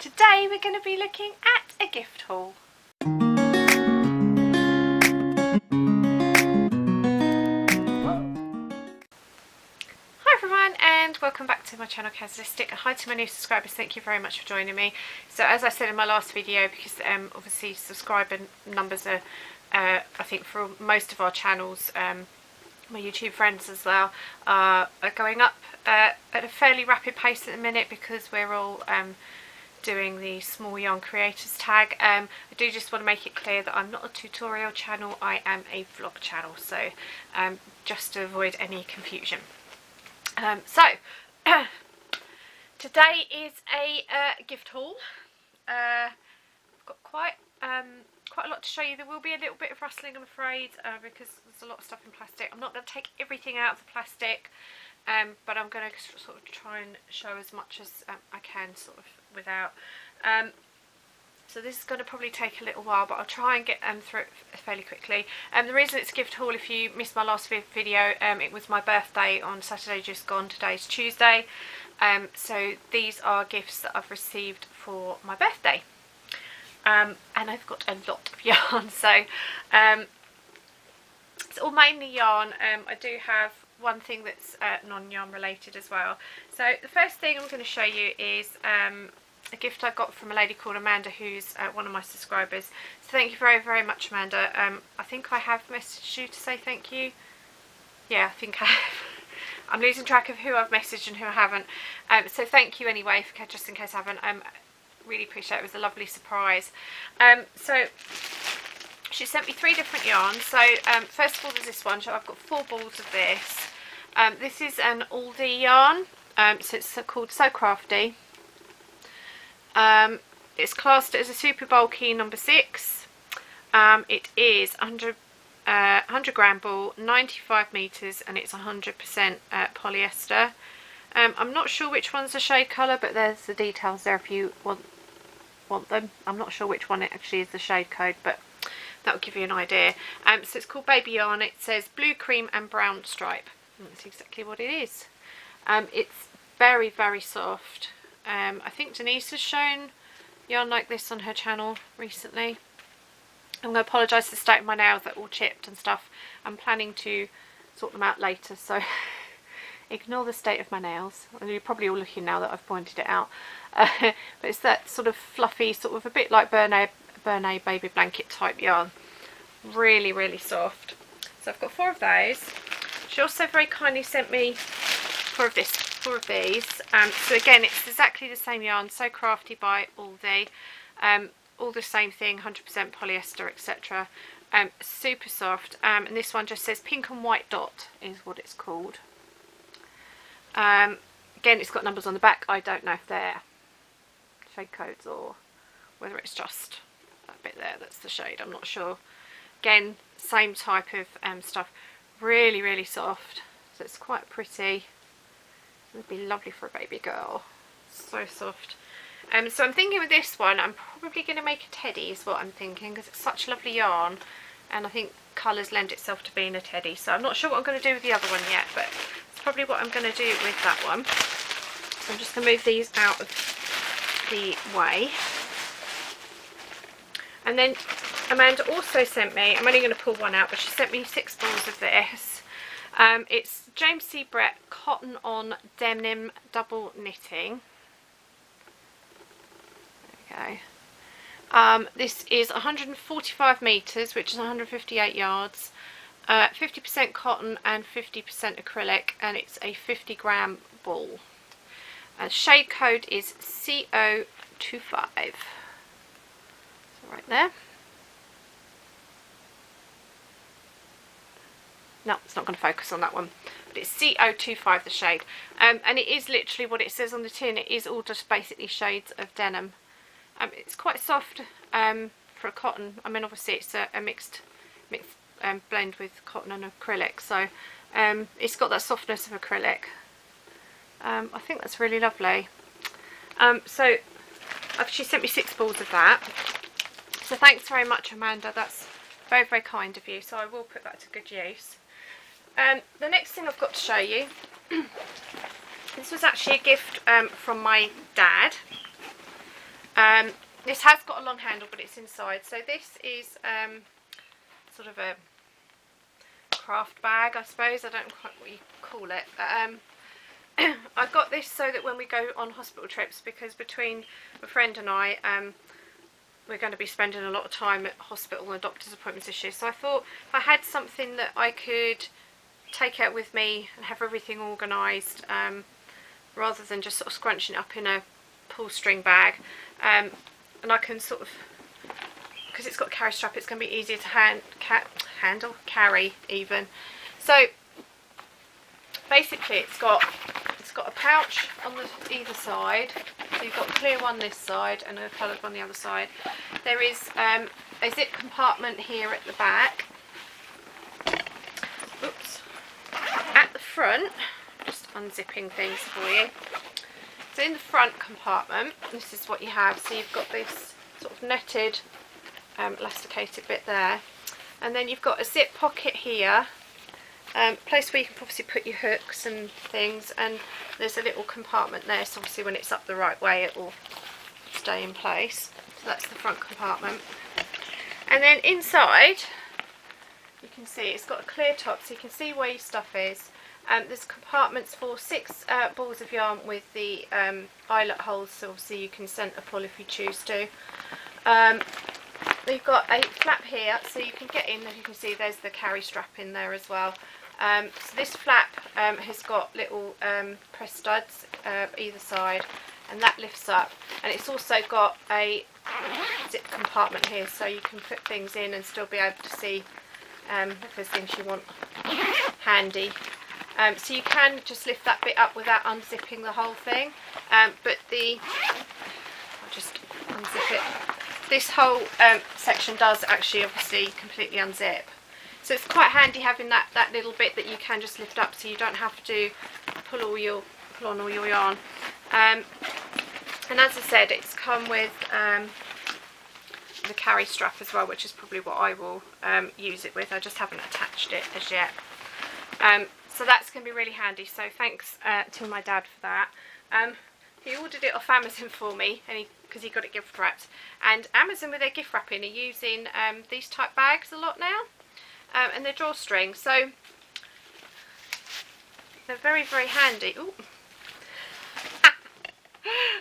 today we're going to be looking at a gift haul. Hi everyone and welcome back to my channel Kazzalistic. Hi to my new subscribers, thank you very much for joining me. So as I said in my last video, because obviously subscriber numbers are I think for most of our channels, my YouTube friends as well, are going up at a fairly rapid pace at the minute, because we're all doing the small yarn creators tag. I do just want to make it clear that I'm not a tutorial channel, I am a vlog channel, so just to avoid any confusion. Today is a gift haul. I've got quite a lot to show you. There will be a little bit of rustling, I'm afraid, because there's a lot of stuff in plastic. I'm not going to take everything out of the plastic, but I'm going to sort of try and show as much as I can, sort of without. So this is going to probably take a little while, but I'll try and get through it fairly quickly. The reason it's a gift haul, if you missed my last video, it was my birthday on Saturday just gone. Today's Tuesday. So these are gifts that I've received for my birthday. And I've got a lot of yarn, so it's all mainly yarn. I do have one thing that's non-yarn related as well. So the first thing I'm going to show you is a gift I got from a lady called Amanda, who's one of my subscribers. So thank you very, very much, Amanda. I think I have messaged you to say thank you. Yeah, I think I have. I'm losing track of who I've messaged and who I haven't. So thank you anyway, just in case I haven't. Really appreciate it. It was a lovely surprise. So she sent me 3 different yarns. So first of all, there's this one. So I've got 4 balls of this. This is an Aldi yarn. So it's called So Crafty. It's classed as a super bulky number 6. It is 100 gram ball, 95 meters, and it's 100% polyester. I'm not sure which one's the shade colour, but there's the details there if you want them. I'm not sure which one it actually is the shade code, but that will give you an idea. So it's called Baby Yarn. It says blue, cream and brown stripe. And that's exactly what it is. It's very, very soft. I think Denise has shown yarn like this on her channel recently. I'm going to apologise for the state of my nails, they're all chipped and stuff. I'm planning to sort them out later, so ignore the state of my nails. You're probably all looking now that I've pointed it out. But it's that sort of fluffy, sort of a bit like Bernay baby blanket type yarn. Really, really soft. So I've got 4 of those. She also very kindly sent me 4 of these. So again, it's exactly the same yarn, So Crafty by Aldi. All the same thing, 100% polyester, etc. Super soft. And this one just says pink and white dot is what it's called. Again, it's got numbers on the back. I don't know if they're shade codes or whether it's just that bit there that's the shade. I'm not sure. Again, same type of stuff. Really, really soft. So it's quite pretty. It would be lovely for a baby girl. So soft. So I'm thinking with this one, I'm probably going to make a teddy is what I'm thinking, because it's such lovely yarn, and I think colours lend itself to being a teddy. So I'm not sure what I'm going to do with the other one yet, but it's probably what I'm going to do with that one. So I'm just going to move these out of the way. And then Amanda also sent me, I'm only going to pull one out, but she sent me 6 balls of this. It's James C. Brett Cotton on Denim Double Knitting. There we go. This is 145 meters, which is 158 yards. 50% cotton and 50% acrylic, and it's a 50 gram ball. Shade code is CO25. So right there. No, it's not going to focus on that one, but it's CO25 the shade, and it is literally what it says on the tin. It is all just basically shades of denim. It's quite soft for a cotton. I mean, obviously it's a mixed blend with cotton and acrylic, so it's got that softness of acrylic. I think that's really lovely. So she sent me 6 balls of that. So thanks very much, Amanda. That's very, very kind of you. So I will put that to good use. The next thing I've got to show you, this was actually a gift from my dad. This has got a long handle, but it's inside. So this is sort of a craft bag, I suppose. I don't know quite what you call it, but I got this so that when we go on hospital trips, because between a friend and I, we're going to be spending a lot of time at hospital and doctor's appointments this year. So I thought if I had something that I could take out with me and have everything organised, rather than just sort of scrunching it up in a pull string bag, and I can sort of, because it's got a carry strap, it's going to be easier to carry even. So basically it's got a pouch on either side. So you've got a clear one this side and a coloured one the other side. There is a zip compartment here at the back. Oops. At the front, just unzipping things for you. So in the front compartment, this is what you have. So you've got this sort of netted, elasticated bit there, and then you've got a zip pocket here, place where you can obviously put your hooks and things, and there's a little compartment there, so obviously when it's up the right way it will stay in place. So that's the front compartment. And then inside you can see it's got a clear top, so you can see where your stuff is. There's compartments for 6 balls of yarn with the eyelet holes, so obviously you can centre pull if you choose to. You've got a flap here, so you can get in. As you can see, there's the carry strap in there as well. So this flap has got little press studs either side, and that lifts up. And it's also got a zip compartment here, so you can put things in and still be able to see if there's things you want handy. So you can just lift that bit up without unzipping the whole thing, but I'll just unzip it. This whole section does actually obviously completely unzip, so it's quite handy having that little bit that you can just lift up, so you don't have to pull on all your yarn. And as I said, it's come with the carry strap as well, which is probably what I will use it with. I just haven't attached it as yet. So that's going to be really handy, so thanks to my dad for that. He ordered it off Amazon for me, because he got it gift wrapped. And Amazon, with their gift wrapping, are using these type bags a lot now, and they're drawstring, so they're very, very handy. Ooh.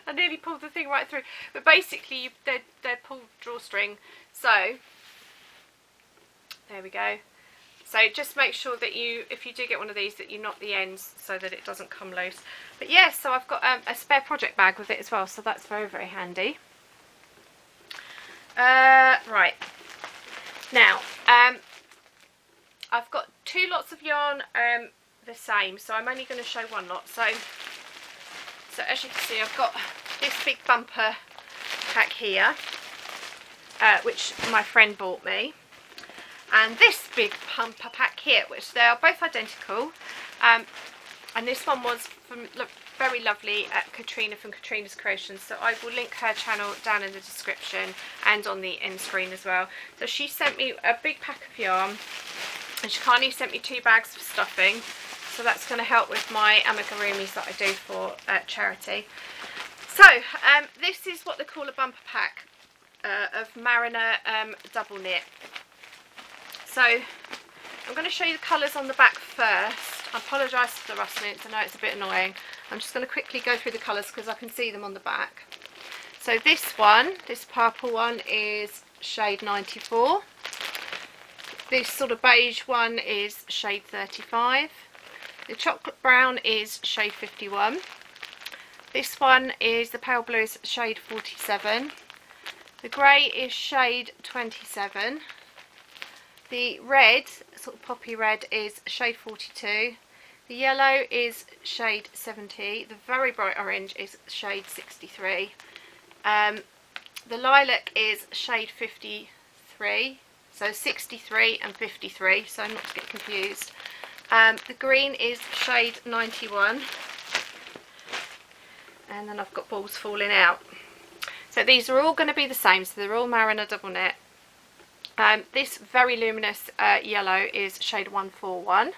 I nearly pulled the thing right through, but basically they're pulled drawstring, so there we go. So just make sure that if you do get one of these, that you knot the ends so that it doesn't come loose. But yeah, so I've got a spare project bag with it as well, so that's very, very handy. Right, now I've got 2 lots of yarn the same, so I'm only going to show one lot. So as you can see, I've got this big bumper pack here, which my friend bought me. And this big bumper pack here, which they are both identical, and this one was from very lovely Katrina from Katrina's Creations, so I will link her channel down in the description and on the end screen as well. So she sent me a big pack of yarn, and she kindly sent me 2 bags of stuffing, so that's going to help with my amigurumis that I do for charity. So this is what they call a bumper pack of Mariner double knit. So I'm going to show you the colours on the back first. I apologise for the rustling, I know it's a bit annoying. I'm just going to quickly go through the colours because I can see them on the back. So this one, this purple one, is shade 94. This sort of beige one is shade 35. The chocolate brown is shade 51. This one is, the pale blue, is shade 47. The grey is shade 27. The red, sort of poppy red, is shade 42. The yellow is shade 70. The very bright orange is shade 63. The lilac is shade 53. So 63 and 53, so not to get confused. The green is shade 91. And then I've got balls falling out. So these are all going to be the same, so they're all Mariner double knit. This very luminous yellow is shade 141.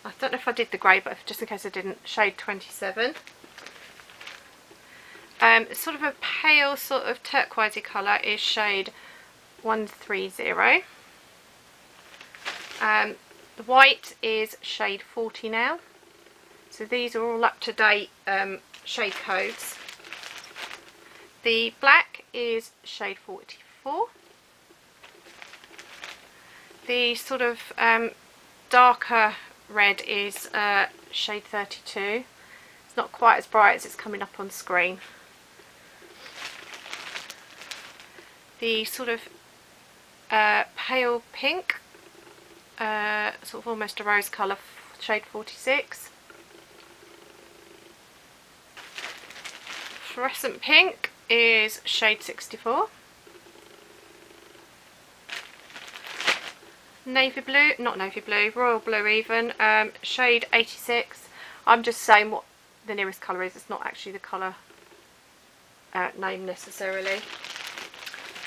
I don't know if I did the grey, but just in case I didn't, shade 27. Sort of a pale sort of turquoisey colour is shade 130. The white is shade 40 now. So these are all up to date shade codes. The black is shade 44. The sort of darker red is shade 32. It's not quite as bright as it's coming up on screen. The sort of pale pink, sort of almost a rose colour, shade 46. Fluorescent pink is shade 64. Navy blue, not navy blue, royal blue even, shade 86. I'm just saying what the nearest colour is, it's not actually the colour name necessarily.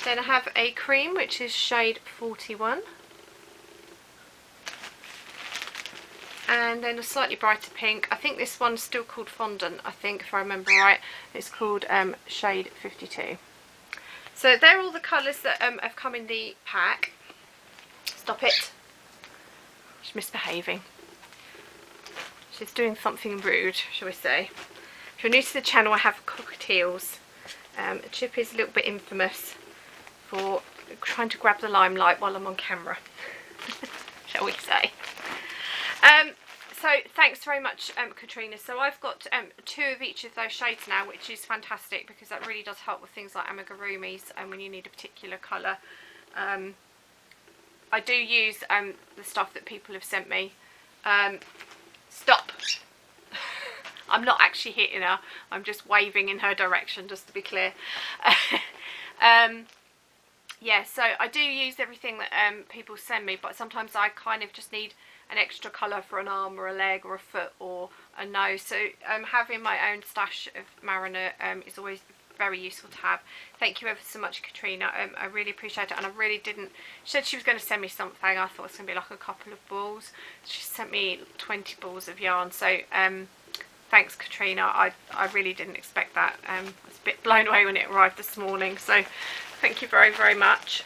Then I have a cream which is shade 41. And then a slightly brighter pink. I think this one's still called fondant, I think, if I remember right. It's called shade 52. So they're all the colours that have come in the pack. Stop it. She's misbehaving. She's doing something rude, shall we say. If you're new to the channel, I have cockatiels. Chip is a little bit infamous for trying to grab the limelight while I'm on camera, shall we say. So thanks very much, Katrina. So I've got 2 of each of those shades now, which is fantastic because that really does help with things like amigurumis and when you need a particular colour. I do use the stuff that people have sent me. Stop! I'm not actually hitting her, I'm just waving in her direction, just to be clear. Yeah, so I do use everything that people send me, but sometimes I kind of just need an extra colour for an arm or a leg or a foot or a nose. So having my own stash of Mariner is always very useful to have. Thank you ever so much, Katrina. I really appreciate it, and I really didn't. She said she was going to send me something. I thought it was going to be like a couple of balls. She sent me 20 balls of yarn. So thanks, Katrina. I really didn't expect that. I was a bit blown away when it arrived this morning. So thank you very, very much.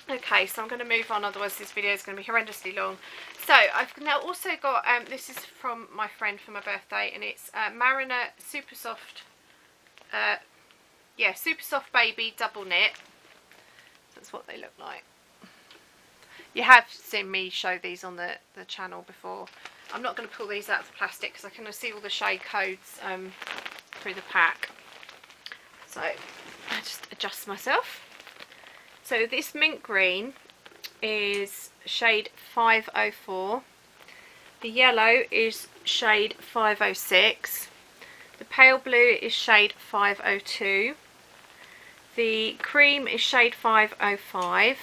Okay, so I'm going to move on, otherwise this video is going to be horrendously long. So I've now also got, this is from my friend for my birthday, and it's Mariner Super Soft, yeah, Super Soft Baby Double Knit. That's what they look like. You have seen me show these on the channel before. I'm not going to pull these out of the plastic because I can see all the shade codes through the pack. So I just adjust myself. So this mint green is shade 504. The yellow is shade 506. The pale blue is shade 502. The cream is shade 505.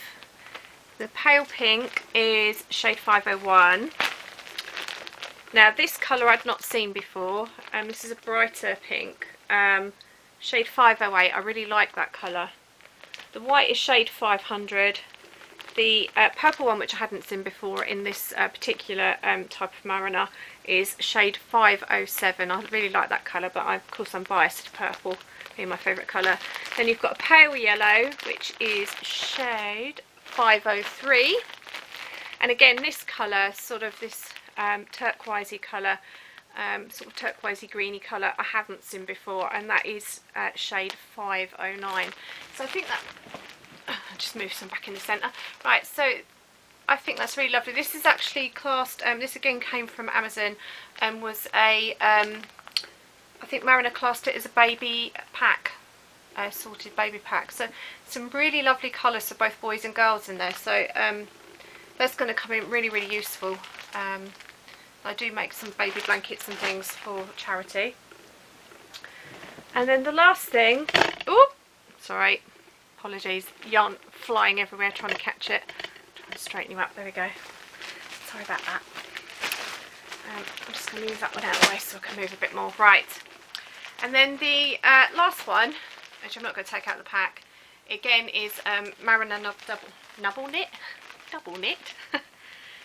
The pale pink is shade 501. Now this colour I'd not seen before, and this is a brighter pink, shade 508. I really like that colour. The white is shade 500. The purple one, which I hadn't seen before in this particular type of Mariner, is shade 507. I really like that colour, but of course I'm biased to purple being my favourite colour. Then you've got a pale yellow, which is shade 503. And again, this colour, sort of this turquoisey colour, sort of turquoisey greeny colour, I haven't seen before, and that is shade 509. So I think that I'll just move some back in the centre. Right, so I think that's really lovely. This is actually classed, this again came from Amazon and was a I think Mariner classed it as a baby pack, sorted baby pack. So some really lovely colours for both boys and girls in there, so that's going to come in really, really useful. I do make some baby blankets and things for charity. And then the last thing, oh, sorry, apologies, yarn flying everywhere trying to catch it. Trying to straighten you up, there we go. Sorry about that. I'm just going to move that one out of the way so I can move a bit more. Right, and then the last one, which I'm not going to take out of the pack, again is Mariner double knit.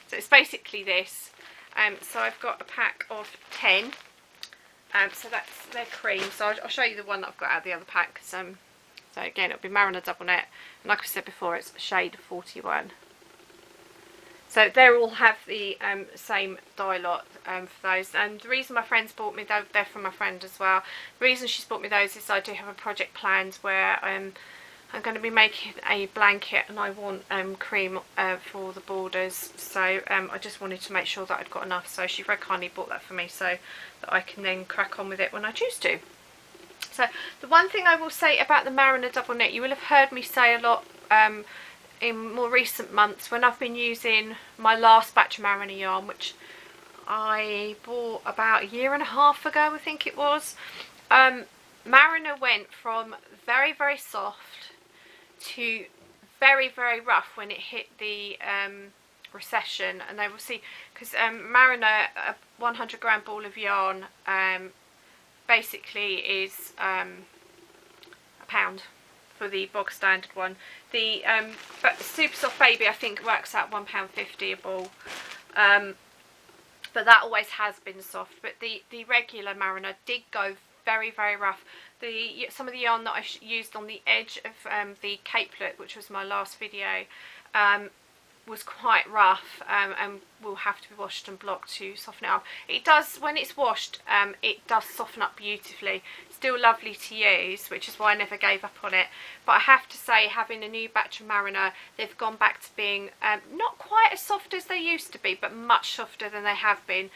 So it's basically this. So I've got a pack of 10. So that's their cream. So I'll show you the one that I've got out of the other pack. So again, it'll be Mariner Double Knit, and like I said before, it's shade 41. So they all have the same dye lot for those. And the reason my friends bought me, they're from my friend as well. The reason she's bought me those is I do have a project planned where I'm going to be making a blanket, and I want cream for the borders. So I just wanted to make sure that I'd got enough. So she very kindly bought that for me so that I can then crack on with it when I choose to. So the one thing I will say about the Mariner Double Knit, you will have heard me say a lot in more recent months when I've been using my last batch of Mariner yarn, which I bought about a year and a half ago, I think it was. Mariner went from very, very soft to very, very rough when it hit the recession. And they will see, because Mariner, a 100 gram ball of yarn basically is £1 for the bog standard one. The but Super Soft Baby I think works out £1.50 a ball, but that always has been soft. But the regular Mariner did go very, very rough. Some of the yarn that I used on the edge of the capelet, which was my last video, was quite rough and will have to be washed and blocked to soften it up. It does, when it's washed, it does soften up beautifully. Still lovely to use, which is why I never gave up on it. But I have to say, having a new batch of Mariner, they've gone back to being not quite as soft as they used to be, but much softer than they have been.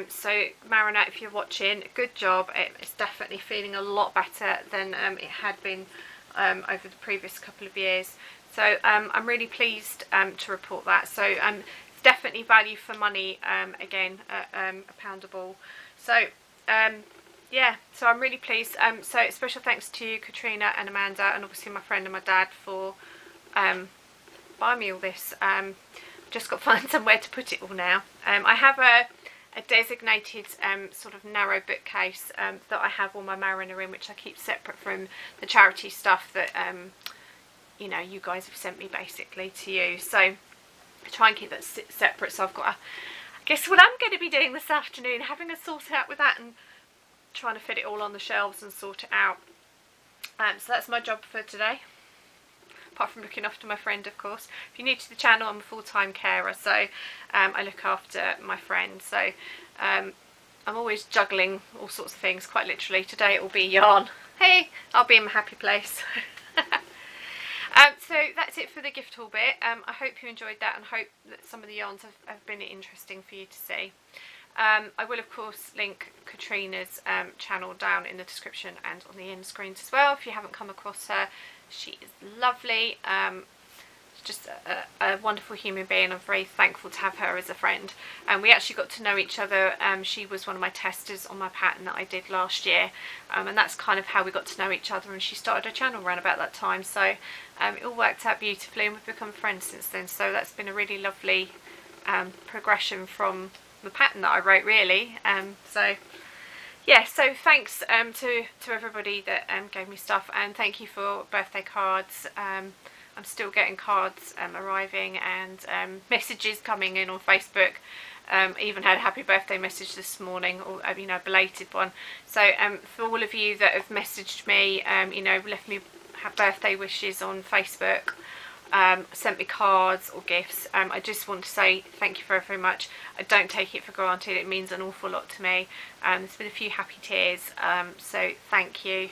So Mariner, if you're watching, good job. It's definitely feeling a lot better than it had been over the previous couple of years. So I'm really pleased to report that. So it's definitely value for money again at £1 a ball. So yeah, so I'm really pleased. So special thanks to Katrina and Amanda, and obviously my friend and my dad for buying me all this. Just got to find somewhere to put it all now. I have a designated sort of narrow bookcase that I have all my Mariner in, which I keep separate from the charity stuff that you know, you guys have sent me basically to use. So I try and keep that separate. So I've got I guess what I'm going to be doing this afternoon, having a sort out with that and trying to fit it all on the shelves and sort it out. So that's my job for today, apart from looking after my friend, of course. If you're new to the channel, I'm a full-time carer, so I look after my friend. So I'm always juggling all sorts of things, quite literally. Today it will be yarn. Hey, I'll be in my happy place. So that's it for the gift haul bit. I hope you enjoyed that, and hope that some of the yarns have been interesting for you to see. I will of course link Katrina's channel down in the description and on the end screens as well if you haven't come across her. She is lovely, just a wonderful human being. I'm very thankful to have her as a friend, and we actually got to know each other. She was one of my testers on my pattern that I did last year, and that's kind of how we got to know each other, and she started her channel around about that time. So it all worked out beautifully, and we've become friends since then. So that's been a really lovely progression from the pattern that I wrote, really. So yeah, so thanks to everybody that gave me stuff, and thank you for birthday cards. I'm still getting cards arriving, and messages coming in on Facebook. Even had a happy birthday message this morning, or you know, a belated one. So for all of you that have messaged me, you know, left me birthday wishes on Facebook, sent me cards or gifts, I just want to say thank you very, very much. I don't take it for granted. It means an awful lot to me. There's been a few happy tears, so thank you.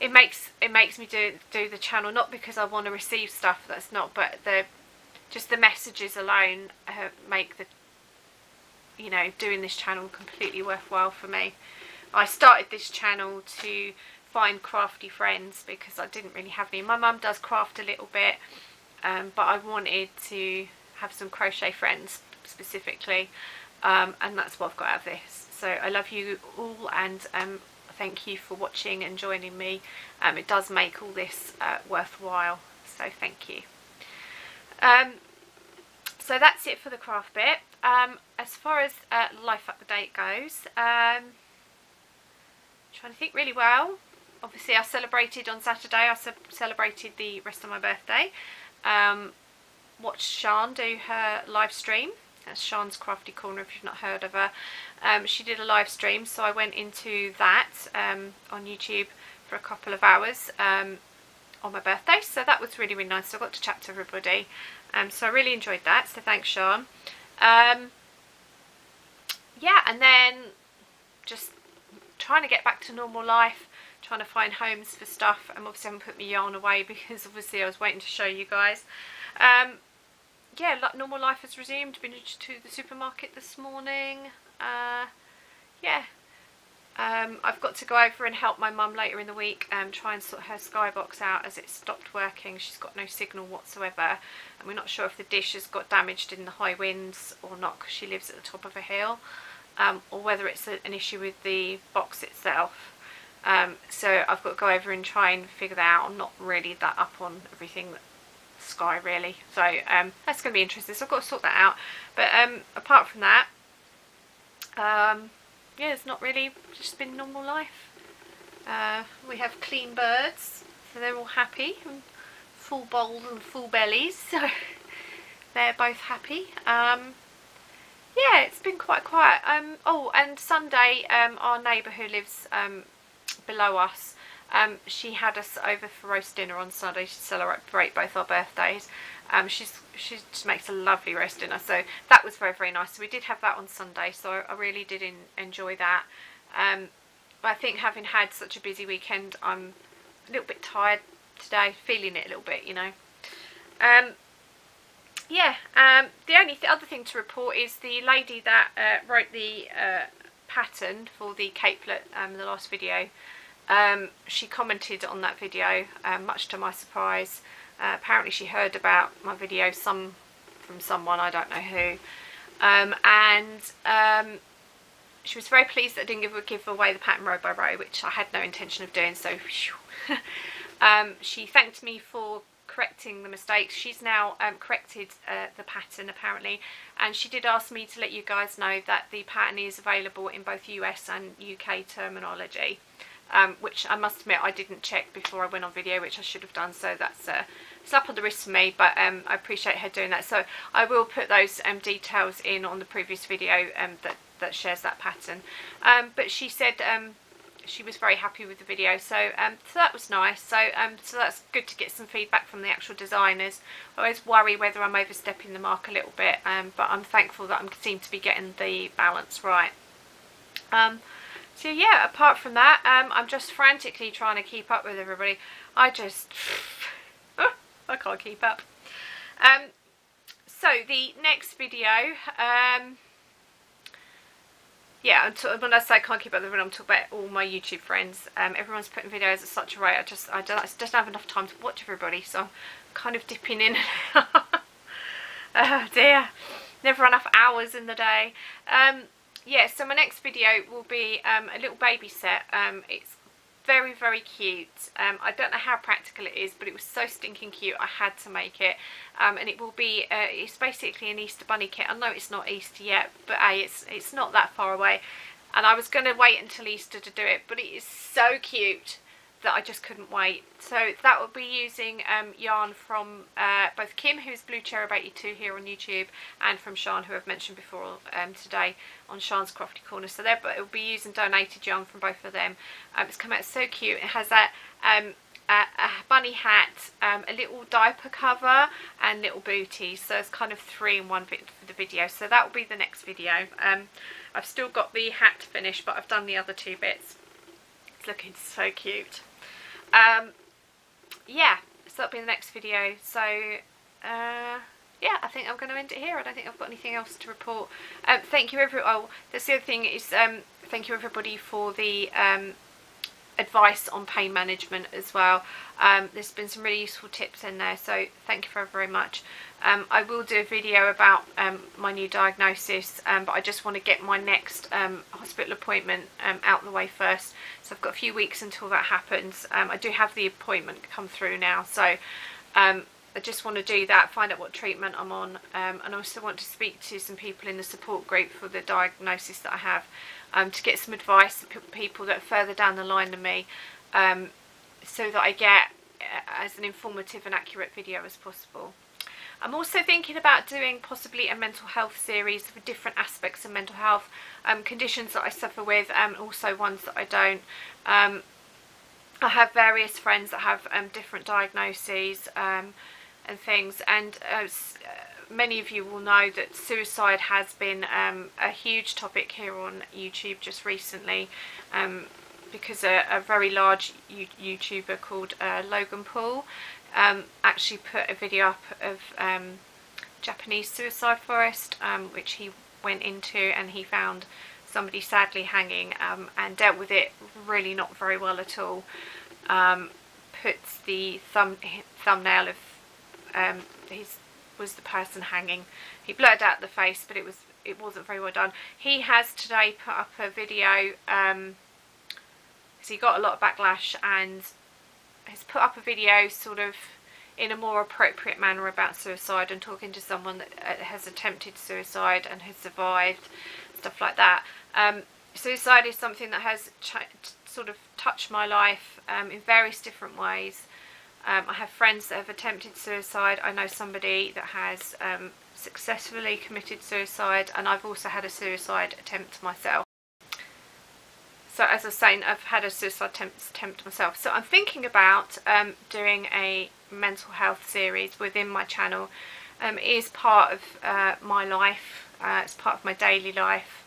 It makes me do the channel, not because I want to receive stuff, that's not, but just the messages alone make the, you know, doing this channel completely worthwhile for me. I started this channel to find crafty friends because I didn't really have any. My mum does craft a little bit, but I wanted to have some crochet friends specifically, and that's what I've got out of this. So I love you all, and thank you for watching and joining me. It does make all this worthwhile, so thank you. So that's it for the craft bit. As far as life update goes, trying to think really well. Obviously I celebrated on Saturday. I celebrated the rest of my birthday. watched Sian do her live stream. That's Sian's Crafty Corner if you've not heard of her. She did a live stream, so I went into that on YouTube for a couple of hours on my birthday, so that was really, really nice. So I got to chat to everybody, so I really enjoyed that, so thanks Sian. Yeah, and then just trying to get back to normal life, trying to find homes for stuff. Obviously I haven't put my yarn away because obviously I was waiting to show you guys. Yeah, normal life has resumed. Been to the supermarket this morning. Yeah, I've got to go over and help my mum later in the week try and sort her skybox out as it stopped working. She's got no signal whatsoever, and we're not sure if the dish has got damaged in the high winds or not, because she lives at the top of a hill, or whether it's an issue with the box itself. So I've got to go over and try and figure that out. I'm not really that up on everything Sky really, so that's going to be interesting, so I've got to sort that out. But apart from that, yeah, it's not really, just been normal life. We have clean birds, so they're all happy, and full bowls and full bellies, so they're both happy. Yeah, it's been quite quiet. Oh, and Sunday, our neighbour who lives below us, she had us over for roast dinner on Sunday to celebrate both our birthdays. She just makes a lovely roast dinner, so that was very, very nice. So we did have that on Sunday, so I really did enjoy that. I think having had such a busy weekend, I'm a little bit tired today, feeling it a little bit, you know. Yeah, the only other thing to report is the lady that wrote the pattern for the capelet in the last video. She commented on that video, much to my surprise. Apparently she heard about my video from someone, I don't know who, and she was very pleased that I didn't give away the pattern row by row, which I had no intention of doing, so she thanked me for correcting the mistakes. She's now corrected the pattern apparently, and she did ask me to let you guys know that the pattern is available in both US and UK terminology. Which I must admit I didn't check before I went on video, which I should have done, so that's a slap on the wrist for me, but I appreciate her doing that. So I will put those details in on the previous video that shares that pattern. But she said she was very happy with the video, so that was nice. So so that's good to get some feedback from the actual designers. I always worry whether I'm overstepping the mark a little bit, but I'm thankful that I seem to be getting the balance right. So yeah, apart from that, I'm just frantically trying to keep up with everybody. I can't keep up. So the next video, yeah, when I say I can't keep up with everyone, I'm talking about all my YouTube friends. Everyone's putting videos at such a rate, I just don't have enough time to watch everybody, so I'm kind of dipping in. Oh dear, never enough hours in the day. Yeah, so my next video will be a little baby set. It's very, very cute. I don't know how practical it is, but it was so stinking cute I had to make it. And it will be, it's basically an Easter bunny kit. I know it's not Easter yet, but it's not that far away. And I was going to wait until Easter to do it, but it is so cute that I just couldn't wait. So that will be using yarn from both Kim, who's Blue Cherub 82 here on YouTube, and from Sian, who I've mentioned before today on Sian's Crafty Corner. So it will be using donated yarn from both of them. It's come out so cute. It has that a bunny hat, a little diaper cover, and little booties. So it's kind of 3 in 1 bit for the video. So that will be the next video. I've still got the hat to finish, but I've done the other 2 bits. It's looking so cute. Yeah, so that'll be the next video. So yeah, I think I'm going to end it here. I don't think I've got anything else to report. Thank you oh, that's the other thing is thank you everybody for the advice on pain management as well. There's been some really useful tips in there, so thank you very, very much. I will do a video about my new diagnosis, but I just want to get my next hospital appointment out of the way first. So I've got a few weeks until that happens. I do have the appointment come through now, so I just want to do that, find out what treatment I'm on, and I also want to speak to some people in the support group for the diagnosis that I have, to get some advice from people that are further down the line than me, so that I get as an informative and accurate video as possible. I'm also thinking about doing possibly a mental health series for different aspects of mental health, conditions that I suffer with, and also ones that I don't. I have various friends that have different diagnoses and things, and many of you will know that suicide has been a huge topic here on YouTube just recently, because a very large YouTuber called Logan Paul actually put a video up of Japanese suicide forest, which he went into, and he found somebody sadly hanging, and dealt with it really not very well at all. Puts the thumbnail of was the person hanging. He blurred out the face, but it wasn't very well done. He has today put up a video, because he got a lot of backlash, and has put up a video sort of in a more appropriate manner about suicide, and talking to someone that has attempted suicide and has survived, stuff like that. Suicide is something that has sort of touched my life in various different ways. I have friends that have attempted suicide. I know somebody that has successfully committed suicide, and I've also had a suicide attempt myself. So as I was saying, I've had a suicide attempt myself. So I'm thinking about doing a mental health series within my channel. It is part of my life, it's part of my daily life,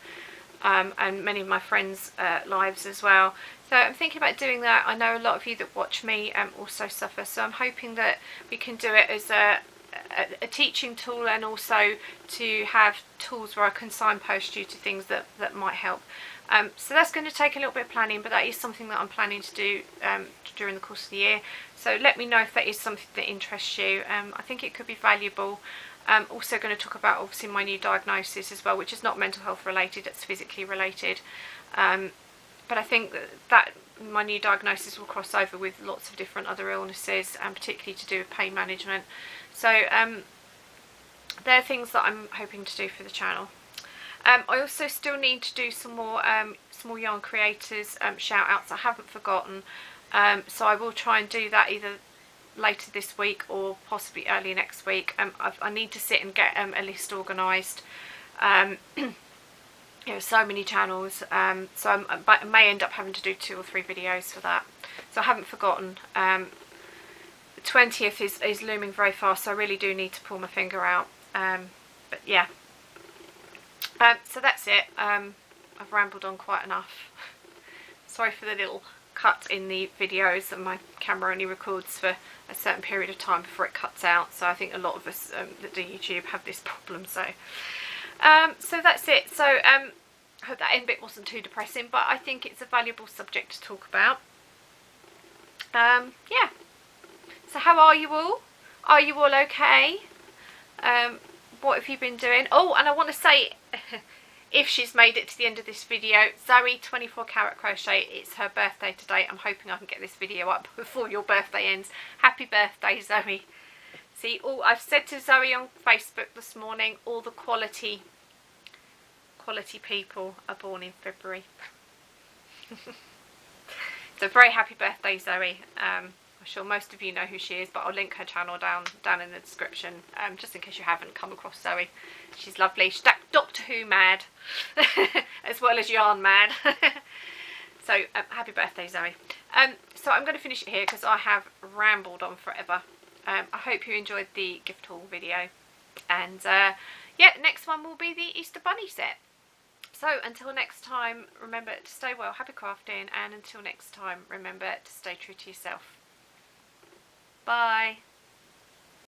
and many of my friends' lives as well. So I'm thinking about doing that. I know a lot of you that watch me also suffer, so I'm hoping that we can do it as a teaching tool, and also to have tools where I can signpost you to things that might help. So that's going to take a little bit of planning, but that is something that I'm planning to do during the course of the year. So let me know if that is something that interests you. I think it could be valuable. I'm also going to talk about obviously my new diagnosis as well, which is not mental health related, it's physically related. But I think that my new diagnosis will cross over with lots of different other illnesses, and particularly to do with pain management. So they're things that I'm hoping to do for the channel. I also still need to do some more small yarn creators shout outs. I haven't forgotten, so I will try and do that either later this week or possibly early next week. I need to sit and get a list organised. You know, so many channels, so I may end up having to do 2 or 3 videos for that. So I haven't forgotten. The 20th is looming very fast, so I really do need to pull my finger out. But yeah. So that's it. I've rambled on quite enough. Sorry for the little cut in the videos, and my camera only records for a certain period of time before it cuts out. So I think a lot of us that do YouTube have this problem. So that's it. So I hope that end bit wasn't too depressing, but I think it's a valuable subject to talk about. Yeah. So how are you all? Are you all okay? What have you been doing? Oh, and I want to say, if she's made it to the end of this video, Zoe 24 Carat Crochet, it's her birthday today. I'm hoping I can get this video up before your birthday ends. Happy birthday, Zoe. See, I've said to Zoe on Facebook this morning, all the quality people are born in February. So very happy birthday, Zoe. I'm sure most of you know who she is, but I'll link her channel down in the description, just in case you haven't come across Zoe. She's lovely. She's Doctor Who mad, as well as yarn mad. So happy birthday, Zoe. So I'm going to finish it here because I have rambled on forever. I hope you enjoyed the gift haul video, and yeah, next one will be the Easter Bunny set. So until next time, remember to stay well, happy crafting, and until next time, remember to stay true to yourself. Bye.